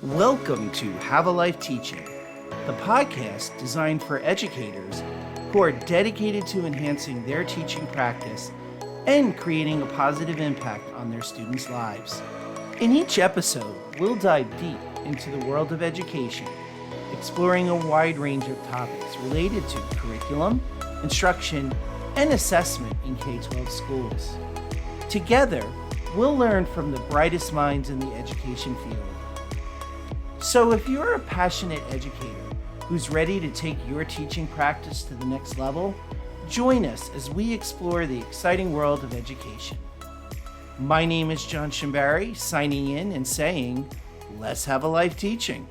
Welcome to Have a Life Teaching, the podcast designed for educators who are dedicated to enhancing their teaching practice and creating a positive impact on their students' lives. In each episode, we'll dive deep into the world of education, exploring a wide range of topics related to curriculum, instruction, and assessment in K-12 schools. Together, we'll learn from the brightest minds in the education field. So if you're a passionate educator who's ready to take your teaching practice to the next level, join us as we explore the exciting world of education. My name is John Shimbari, signing in and saying, let's have a life teaching.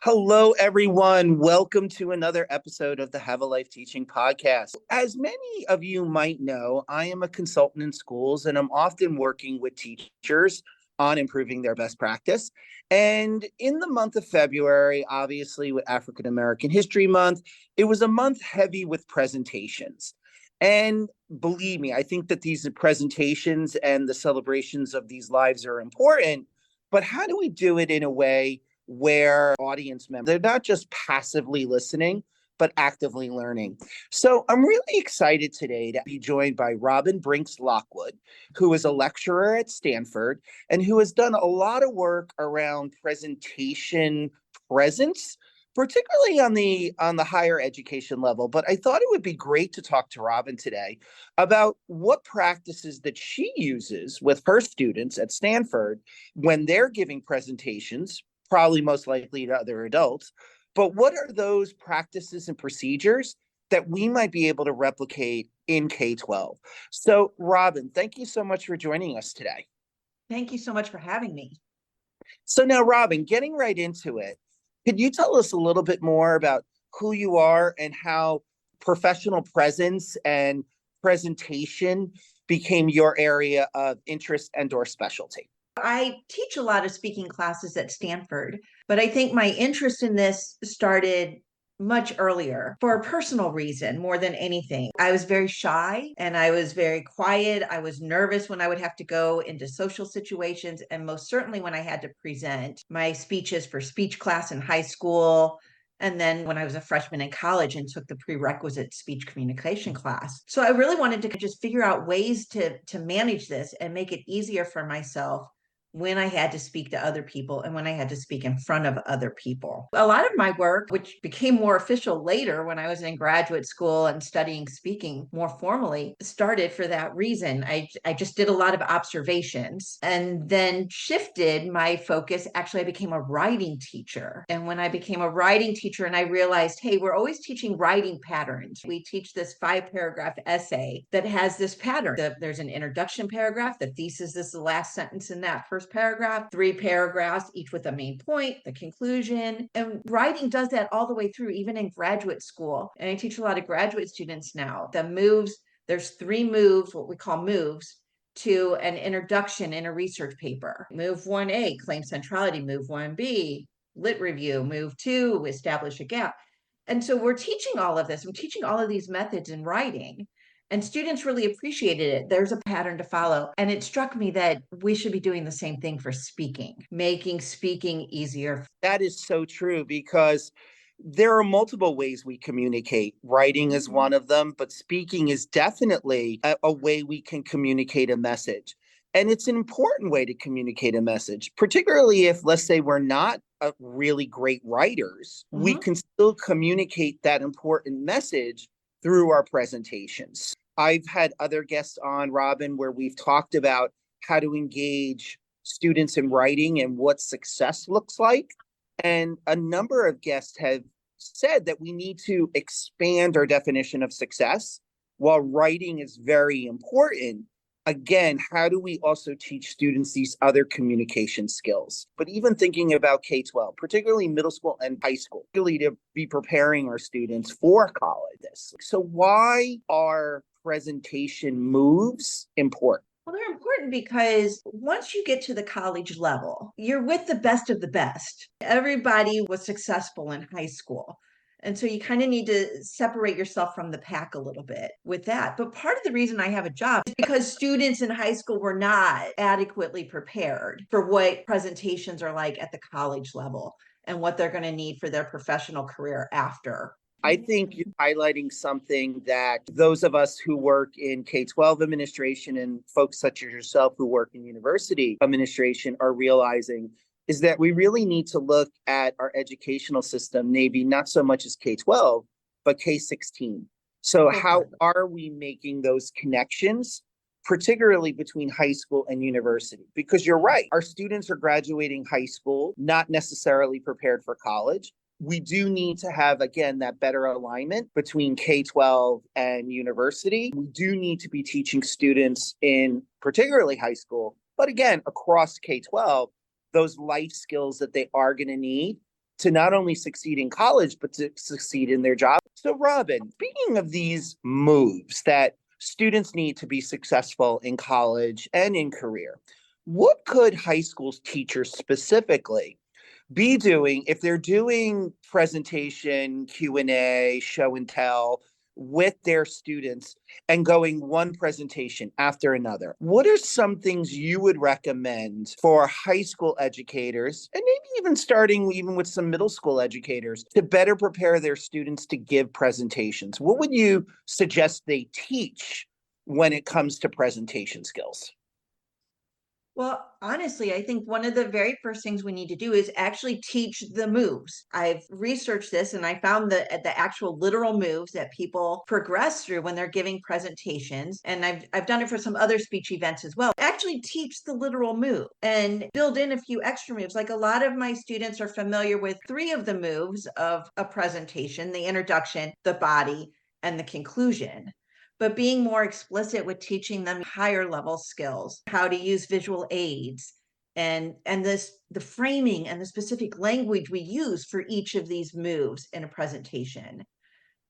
Hello, everyone. Welcome to another episode of the Have a Life Teaching podcast. As many of you might know, I am a consultant in schools, and I'm often working with teachers on improving their best practice. And in the month of February, obviously with African American History Month, it was a month heavy with presentations. And believe me, I think that these presentations and the celebrations of these lives are important, but how do we do it in a way where audience members, they're not just passively listening, but actively learning? So I'm really excited today to be joined by Robyn Brinks Lockwood, who is a lecturer at Stanford and who has done a lot of work around presentation presence, particularly on the higher education level. But I thought it would be great to talk to Robyn today about what practices that she uses with her students at Stanford when they're giving presentations, probably most likely to other adults. But what are those practices and procedures that we might be able to replicate in K-12? So, Robyn, thank you so much for joining us today. Thank you so much for having me. So now, Robyn, getting right into it, could you tell us a little bit more about who you are and how professional presence and presentation became your area of interest and/or specialty? I teach a lot of speaking classes at Stanford, but I think my interest in this started much earlier for a personal reason more than anything. I was very shy and I was very quiet. I was nervous when I would have to go into social situations, and most certainly when I had to present my speeches for speech class in high school. And then when I was a freshman in college and took the prerequisite speech communication class. So I really wanted to just figure out ways to manage this and make it easier for myself when I had to speak to other people and when I had to speak in front of other people. A lot of my work, which became more official later when I was in graduate school and studying speaking more formally, started for that reason. I just did a lot of observations and then shifted my focus. Actually, I became a writing teacher. And when I became a writing teacher and I realized, hey, we're always teaching writing patterns. We teach this 5-paragraph essay that has this pattern. There's an introduction paragraph. The thesis is the last sentence in that first paragraph, 3 paragraphs, each with a main point, the conclusion. And writing does that all the way through, even in graduate school. And I teach a lot of graduate students now. The moves, there's 3 moves, what we call moves, to an introduction in a research paper. Move 1A, claim centrality. Move 1B, lit review. Move 2, establish a gap. And so we're teaching all of this. I'm teaching all of these methods in writing. And students really appreciated it. There's a pattern to follow. And it struck me that we should be doing the same thing for speaking, making speaking easier. That is so true, because there are multiple ways we communicate. Writing is one of them, but speaking is definitely a way we can communicate a message. And it's an important way to communicate a message, particularly if, let's say, we're not really great writers. We can still communicate that important message through our presentations. I've had other guests on, Robyn, where we've talked about how to engage students in writing and what success looks like. And a number of guests have said that we need to expand our definition of success. While writing is very important, again, how do we also teach students these other communication skills? But even thinking about K-12, particularly middle school and high school, really to be preparing our students for college. So why are presentation moves important? Well, they're important because once you get to the college level, you're with the best of the best. Everybody was successful in high school. And so you kind of need to separate yourself from the pack a little bit with that. But part of the reason I have a job is because students in high school were not adequately prepared for what presentations are like at the college level and what they're going to need for their professional career after. I think you're highlighting something that those of us who work in K-12 administration and folks such as yourself who work in university administration are realizing is that we really need to look at our educational system, maybe not so much as K-12, but K-16. So how are we making those connections, particularly between high school and university? Because you're right, our students are graduating high school, not necessarily prepared for college. We do need to have, again, that better alignment between K-12 and university. We do need to be teaching students in particularly high school, but again, across K-12, those life skills that they are going to need to not only succeed in college, but to succeed in their job. So Robyn, speaking of these moves that students need to be successful in college and in career, what could high school teachers specifically be doing if they're doing presentation, Q&A, show and tell with their students and going one presentation after another? What are some things you would recommend for high school educators, and maybe even starting even with some middle school educators, to better prepare their students to give presentations? What would you suggest they teach when it comes to presentation skills? Well, honestly, I think one of the very first things we need to do is actually teach the moves. I've researched this and I found the actual literal moves that people progress through when they're giving presentations. And I've done it for some other speech events as well. Actually teach the literal move and build in a few extra moves. Like a lot of my students are familiar with 3 of the moves of a presentation: the introduction, the body, and the conclusion. But being more explicit with teaching them higher level skills, how to use visual aids, and the framing and the specific language we use for each of these moves in a presentation.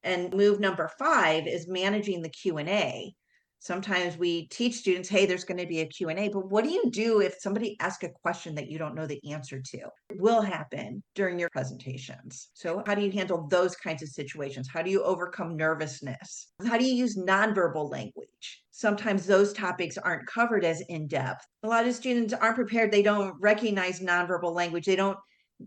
And move number 5 is managing the Q&A. Sometimes we teach students, hey, there's going to be a Q&A, but what do you do if somebody asks a question that you don't know the answer to? It will happen during your presentations. So how do you handle those kinds of situations? How do you overcome nervousness? How do you use nonverbal language? Sometimes those topics aren't covered as in depth. A lot of students aren't prepared. They don't recognize nonverbal language. They don't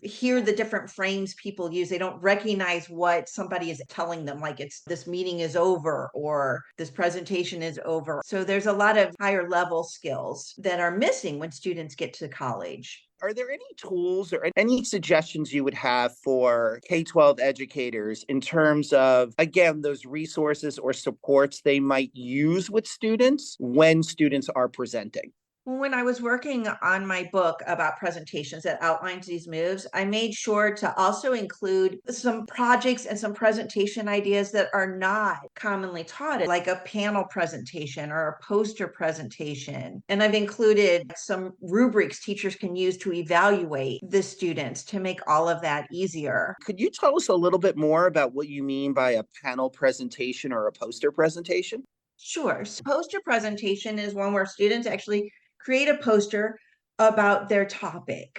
hear the different frames people use. They don't recognize what somebody is telling them, like it's this meeting is over or this presentation is over. So there's a lot of higher level skills that are missing when students get to college. Are there any tools or any suggestions you would have for K-12 educators in terms of, again, those resources or supports they might use with students when students are presenting? When I was working on my book about presentations that outlines these moves, I made sure to also include some projects and some presentation ideas that are not commonly taught, like a panel presentation or a poster presentation. And I've included some rubrics teachers can use to evaluate the students to make all of that easier. Could you tell us a little bit more about what you mean by a panel presentation or a poster presentation? Sure. So poster presentation is one where students actually create a poster about their topic.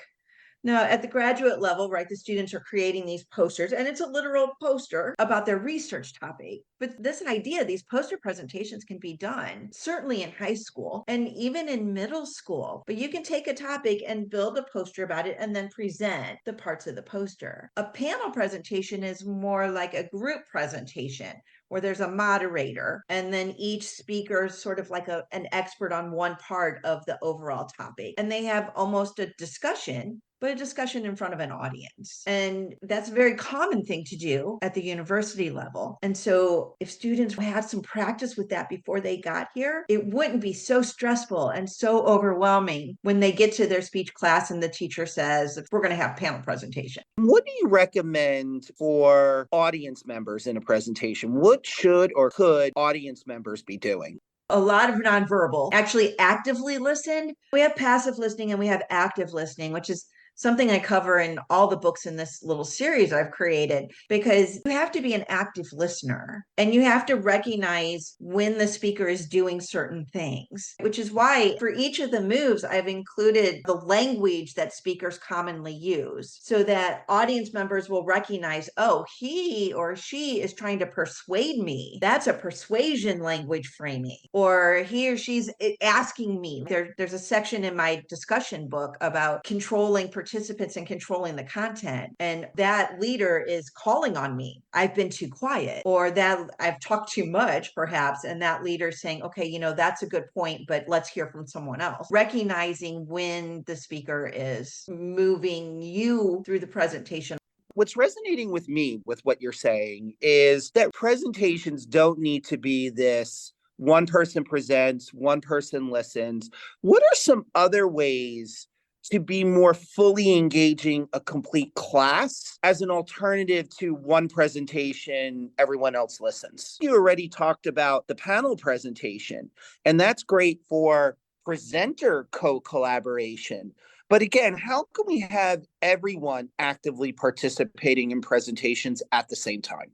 Now, at the graduate level, right, the students are creating these posters, and it's a literal poster about their research topic. But this idea, these poster presentations can be done certainly in high school and even in middle school. But you can take a topic and build a poster about it and then present the parts of the poster. A panel presentation is more like a group presentation where there's a moderator and then each speaker is sort of like an expert on one part of the overall topic. And they have almost a discussion, but a discussion in front of an audience. And that's a very common thing to do at the university level. And so if students had some practice with that before they got here, it wouldn't be so stressful and so overwhelming when they get to their speech class and the teacher says, we're going to have panel presentation. What do you recommend for audience members in a presentation? What should or could audience members be doing? A lot of nonverbal, actually actively listen. We have passive listening and we have active listening, which is something I cover in all the books in this little series I've created, because you have to be an active listener and you have to recognize when the speaker is doing certain things, which is why for each of the moves, I've included the language that speakers commonly use so that audience members will recognize, oh, he or she is trying to persuade me. That's a persuasion language framing. Or he or she's asking me. There's a section in my discussion book about controlling participants and controlling the content. And that leader is calling on me. I've been too quiet, or that I've talked too much, perhaps. And that leader saying, okay, that's a good point, but let's hear from someone else. Recognizing when the speaker is moving you through the presentation. What's resonating with me with what you're saying is that presentations don't need to be this one person presents, one person listens. What are some other ways to be more fully engaging a complete class as an alternative to one presentation, everyone else listens? You already talked about the panel presentation, and that's great for presenter co-collaboration. But again, how can we have everyone actively participating in presentations at the same time?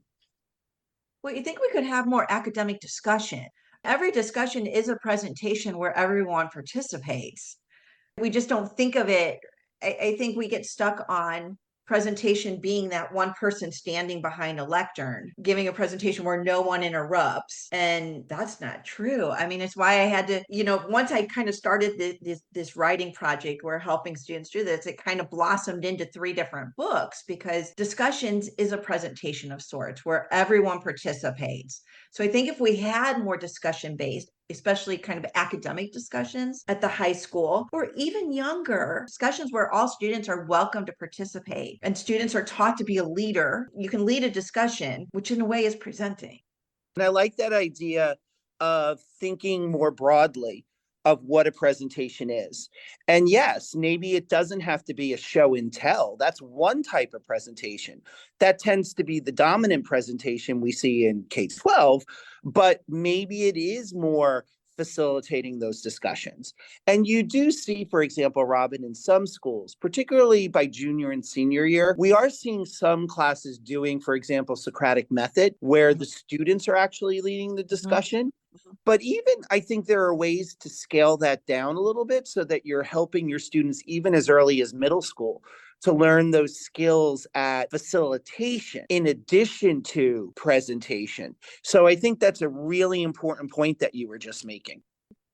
Well, you think we could have more academic discussion? Every discussion is a presentation where everyone participates. We just don't think of it. I think we get stuck on presentation being that one person standing behind a lectern, giving a presentation where no one interrupts. And that's not true. I mean, it's why I had to, once I kind of started this writing project where helping students do this, it kind of blossomed into 3 different books, because discussions is a presentation of sorts where everyone participates. So I think if we had more discussion based, especially kind of academic discussions at the high school, or even younger discussions where all students are welcome to participate and students are taught to be a leader. You can lead a discussion, which in a way is presenting. And I like that idea of thinking more broadly of what a presentation is. And yes, maybe it doesn't have to be a show and tell. That's one type of presentation. That tends to be the dominant presentation we see in K-12, but maybe it is more facilitating those discussions. And you do see, for example, Robyn, in some schools, particularly by junior and senior year, we are seeing some classes doing, for example, Socratic method, where the students are actually leading the discussion. But even I think there are ways to scale that down a little bit so that you're helping your students even as early as middle school to learn those skills at facilitation in addition to presentation. So I think that's a really important point that you were just making.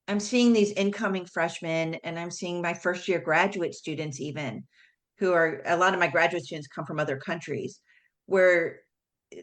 I'm seeing these incoming freshmen, and I'm seeing my first year graduate students, even, who are, a lot of my graduate students come from other countries, where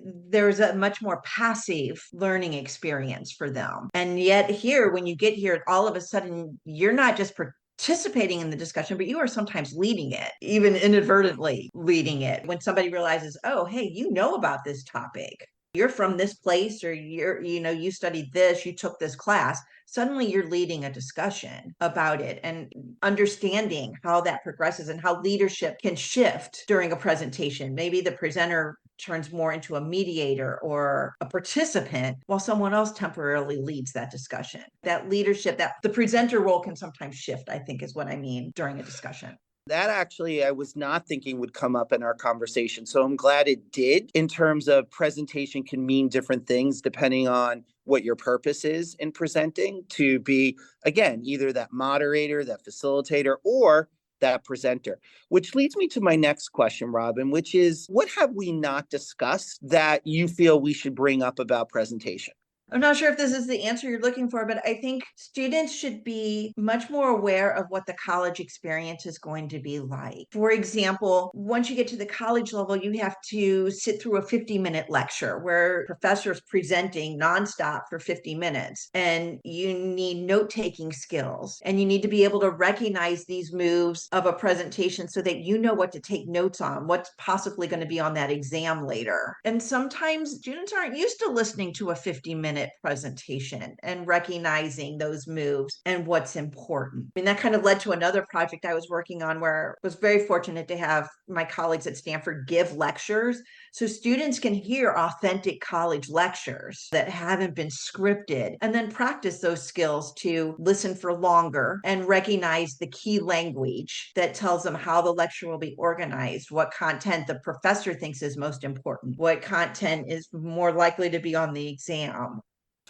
there's a much more passive learning experience for them. And yet here, when you get here, all of a sudden, you're not just participating in the discussion, but you are sometimes leading it, even inadvertently leading it. When somebody realizes, oh, hey, you know about this topic, you're from this place, or you studied this, you took this class, suddenly you're leading a discussion about it and understanding how that progresses and how leadership can shift during a presentation. Maybe the presenter turns more into a mediator or a participant while someone else temporarily leads that discussion. That leadership, that the presenter role can sometimes shift, I think, is what I mean during a discussion. That actually I was not thinking would come up in our conversation. So I'm glad it did. In terms of presentation can mean different things depending on what your purpose is in presenting, to be, again, either that moderator, that facilitator, or that presenter. Which leads me to my next question, Robyn, which is, what have we not discussed that you feel we should bring up about presentation? I'm not sure if this is the answer you're looking for, but I think students should be much more aware of what the college experience is going to be like. For example, once you get to the college level, you have to sit through a 50-minute lecture where professors presenting nonstop for 50 minutes, and you need note-taking skills, and you need to be able to recognize these moves of a presentation so that you know what to take notes on, what's possibly going to be on that exam later. And sometimes students aren't used to listening to a 50-minute minute presentation and recognizing those moves and what's important. And that kind of led to another project I was working on where I was very fortunate to have my colleagues at Stanford give lectures so students can hear authentic college lectures that haven't been scripted, and then practice those skills to listen for longer and recognize the key language that tells them how the lecture will be organized, what content the professor thinks is most important, what content is more likely to be on the exam.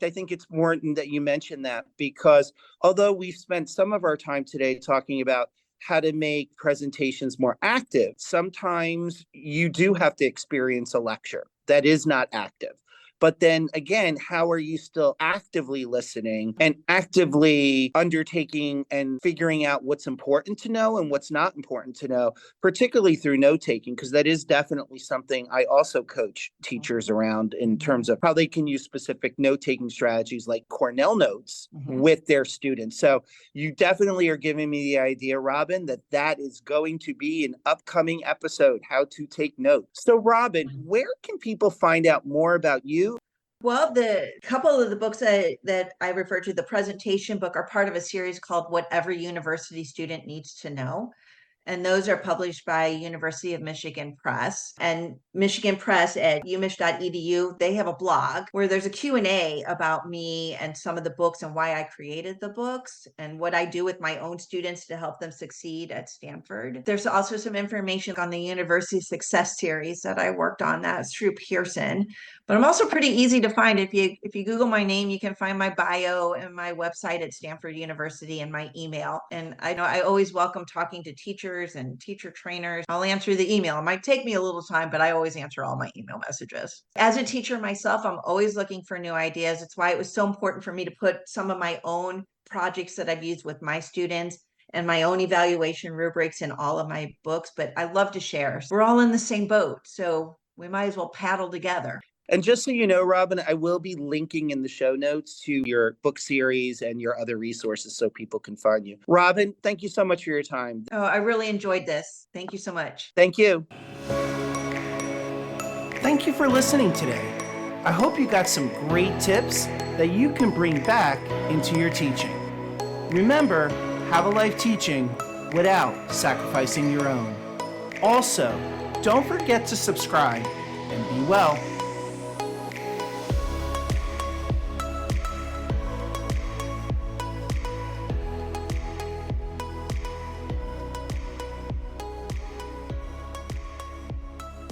I think it's important that you mention that, because although we've spent some of our time today talking about how to make presentations more active, sometimes you do have to experience a lecture that is not active. But then again, how are you still actively listening and actively undertaking and figuring out what's important to know and what's not important to know, particularly through note taking? Because that is definitely something I also coach teachers around in terms of how they can use specific note taking strategies like Cornell notes with their students. So you definitely are giving me the idea, Robyn, that is going to be an upcoming episode, how to take notes. So Robyn, where can people find out more about you? Well, the couple of the books that I refer to, the presentation book, are part of a series called What Every University Student Needs to Know. And those are published by University of Michigan Press. And Michigan Press at umich.edu, they have a blog where there's a Q&A about me and some of the books and why I created the books and what I do with my own students to help them succeed at Stanford. There's also some information on the University Success Series that I worked on. That's through Pearson. But I'm also pretty easy to find. If you Google my name, you can find my bio and my website at Stanford University and my email. And I know I always welcome talking to teachers and teacher trainers. I'll answer the email. It might take me a little time, but I always answer all my email messages. As a teacher myself, I'm always looking for new ideas. It's why it was so important for me to put some of my own projects that I've used with my students and my own evaluation rubrics in all of my books. But I love to share. We're all in the same boat, so we might as well paddle together. And just so you know, Robyn, I will be linking in the show notes to your book series and your other resources so people can find you. Robyn, thank you so much for your time. Oh, I really enjoyed this. Thank you so much. Thank you. Thank you for listening today. I hope you got some great tips that you can bring back into your teaching. Remember, have a life teaching without sacrificing your own. Also, don't forget to subscribe and be well.